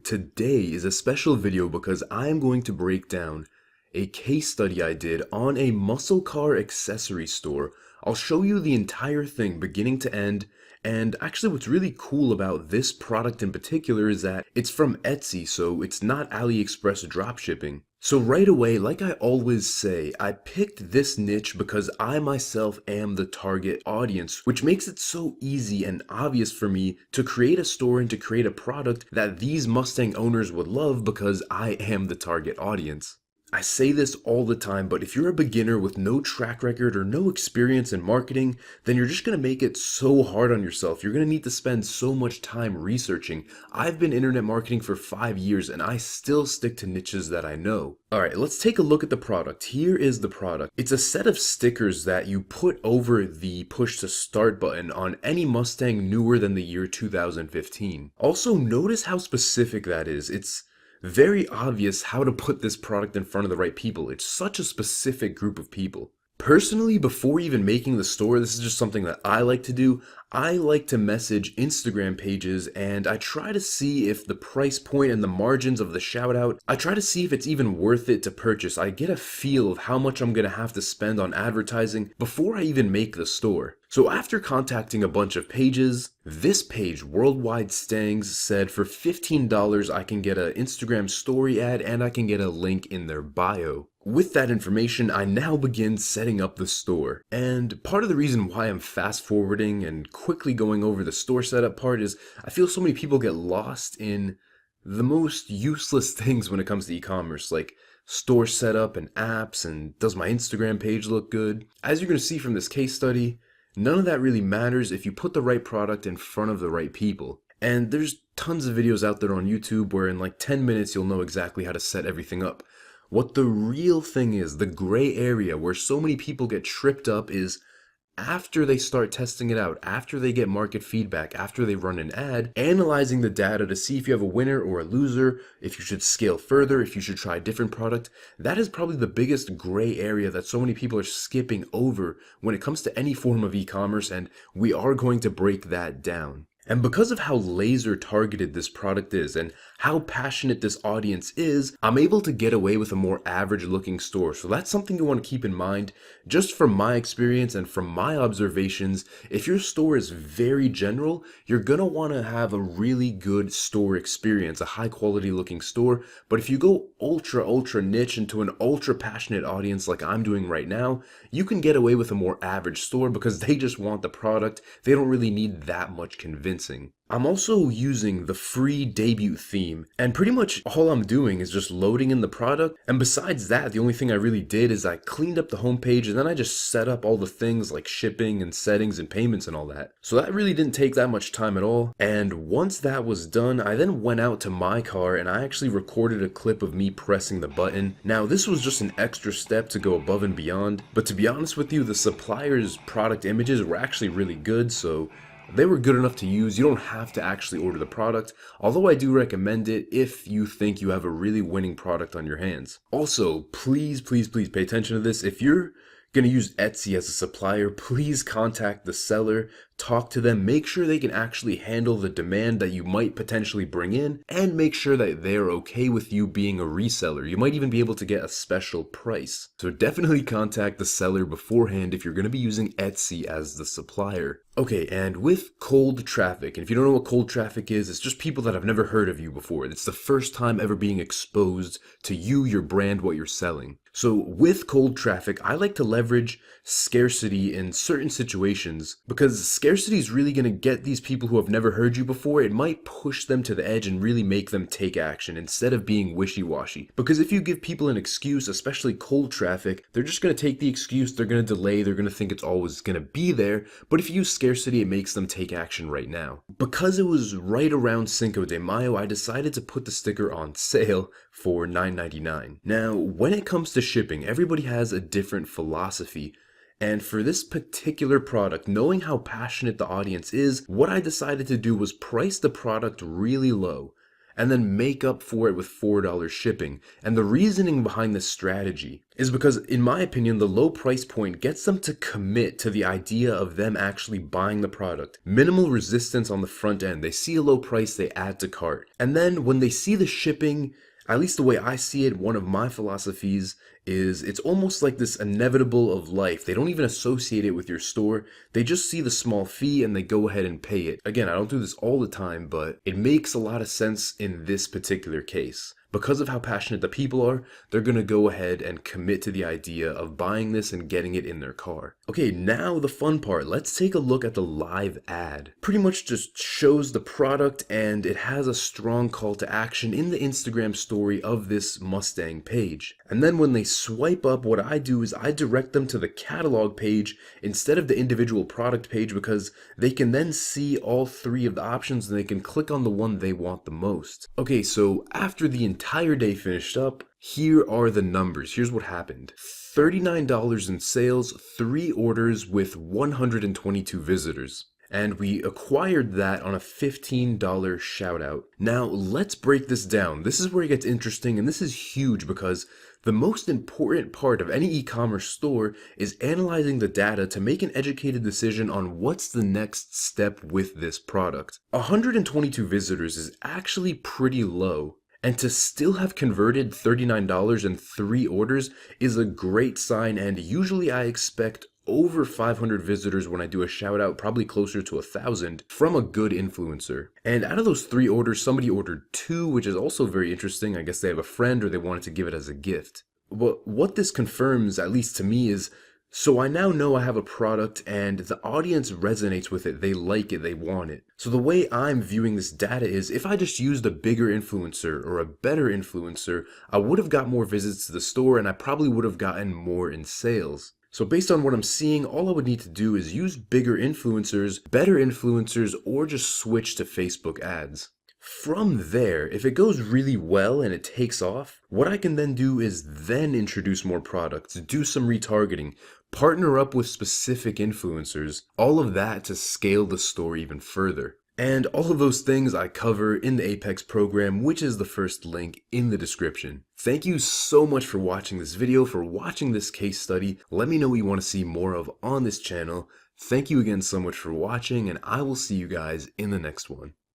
today is a special video because I'm going to break down a case study I did on a muscle car accessory store. I'll show you the entire thing beginning to end, and actually what's really cool about this product in particular is that it's from Etsy, so it's not AliExpress dropshipping. So right away, like I always say, I picked this niche because I myself am the target audience, which makes it so easy and obvious for me to create a store and to create a product that these Mustang owners would love because I am the target audience. I say this all the time, but if you're a beginner with no track record or no experience in marketing, then you're just going to make it so hard on yourself. You're going to need to spend so much time researching. I've been internet marketing for 5 years and I still stick to niches that I know. Alright, let's take a look at the product. Here is the product. It's a set of stickers that you put over the push to start button on any Mustang newer than the year 2015. Also, notice how specific that is. It's very obvious how to put this product in front of the right people. It's such a specific group of people. Personally, before even making the store, this is just something that I like to do. I like to message Instagram pages and I try to see if the price point and the margins of the shout out, I try to see if it's even worth it to purchase. I get a feel of how much I'm going to have to spend on advertising before I even make the store. So after contacting a bunch of pages, this page, Worldwide Stangs, said for $15 I can get an Instagram story ad and I can get a link in their bio. With that information, I now begin setting up the store. And part of the reason why I'm fast forwarding and quickly going over the store setup part is I feel so many people get lost in the most useless things when it comes to e-commerce, like store setup and apps and does my Instagram page look good. As you're going to see from this case study, none of that really matters if you put the right product in front of the right people. And there's tons of videos out there on YouTube where in like 10 minutes you'll know exactly how to set everything up. What the real thing is, the gray area where so many people get tripped up is after they start testing it out, after they get market feedback, after they run an ad, analyzing the data to see if you have a winner or a loser, if you should scale further, if you should try a different product. That is probably the biggest gray area that so many people are skipping over when it comes to any form of e-commerce, and we are going to break that down. And because of how laser targeted this product is and how passionate this audience is, I'm able to get away with a more average looking store. So that's something you want to keep in mind. Just from my experience and from my observations, if your store is very general, you're going to want to have a really good store experience, a high quality looking store. But if you go ultra niche into an ultra passionate audience like I'm doing right now, you can get away with a more average store because they just want the product. They don't really need that much convincing. I'm also using the free debut theme, and pretty much all I'm doing is just loading in the product. And besides that, the only thing I really did is I cleaned up the homepage and then I just set up all the things like shipping and settings and payments and all that. So that really didn't take that much time at all. And once that was done, I then went out to my car and I actually recorded a clip of me pressing the button. Now, this was just an extra step to go above and beyond, but to be honest with you, the supplier's product images were actually really good, so they were good enough to use. You don't have to actually order the product, although I do recommend it if you think you have a really winning product on your hands. Also, please pay attention to this. If you're going to use Etsy as a supplier, please contact the seller, talk to them, make sure they can actually handle the demand that you might potentially bring in, and make sure that they're okay with you being a reseller. You might even be able to get a special price. So definitely contact the seller beforehand if you're going to be using Etsy as the supplier. Okay, and with cold traffic, and if you don't know what cold traffic is, it's just people that have never heard of you before. It's the first time ever being exposed to you, your brand, what you're selling. So with cold traffic, I like to leverage scarcity in certain situations because scarcity is really going to get these people who have never heard you before. It might push them to the edge and really make them take action instead of being wishy-washy. Because if you give people an excuse, especially cold traffic, they're just going to take the excuse, they're going to delay, they're going to think it's always going to be there. But if you use scarcity, it makes them take action right now. Because it was right around Cinco de Mayo, I decided to put the sticker on sale for $9.99. Now, when it comes to shipping, everybody has a different philosophy. And for this particular product, knowing how passionate the audience is, what I decided to do was price the product really low. and then make up for it with $4 shipping. And the reasoning behind this strategy is because, in my opinion, the low price point gets them to commit to the idea of them actually buying the product. Minimal resistance on the front end. They see a low price, they add to cart. And then when they see the shipping, at least the way I see it, one of my philosophies is it's almost like this inevitable of life. They don't even associate it with your store. They just see the small fee and they go ahead and pay it. Again, I don't do this all the time, but it makes a lot of sense in this particular case. Because of how passionate the people are, they're gonna go ahead and commit to the idea of buying this and getting it in their car. Okay, now the fun part. Let's take a look at the live ad. Pretty much just shows the product and it has a strong call to action in the Instagram story of this Mustang page. And then when they swipe up, what I do is I direct them to the catalog page instead of the individual product page, because they can then see all three of the options and they can click on the one they want the most. Okay, so after the entire day finished up, here are the numbers. Here's what happened. $39 in sales, 3 orders with 122 visitors. And we acquired that on a $15 shout out. Now let's break this down. This is where it gets interesting, and this is huge because the most important part of any e-commerce store is analyzing the data to make an educated decision on what's the next step with this product. 122 visitors is actually pretty low. And to still have converted $39 in 3 orders is a great sign, and usually I expect over 500 visitors when I do a shout out, probably closer to 1,000 from a good influencer. And out of those 3 orders, somebody ordered 2, which is also very interesting. I guess they have a friend or they wanted to give it as a gift. But what this confirms, at least to me, is so I now know I have a product and the audience resonates with it, they like it, they want it. So the way I'm viewing this data is if I just used a bigger influencer or a better influencer, I would have got more visits to the store and I probably would have gotten more in sales. So based on what I'm seeing, all I would need to do is use bigger influencers, better influencers, or just switch to Facebook ads. From there, if it goes really well and it takes off, what I can then do is then introduce more products, do some retargeting, partner up with specific influencers, all of that to scale the store even further. And all of those things I cover in the Apex program, which is the first link in the description. Thank you so much for watching this video, for watching this case study. Let me know what you want to see more of on this channel. Thank you again so much for watching, and I will see you guys in the next one.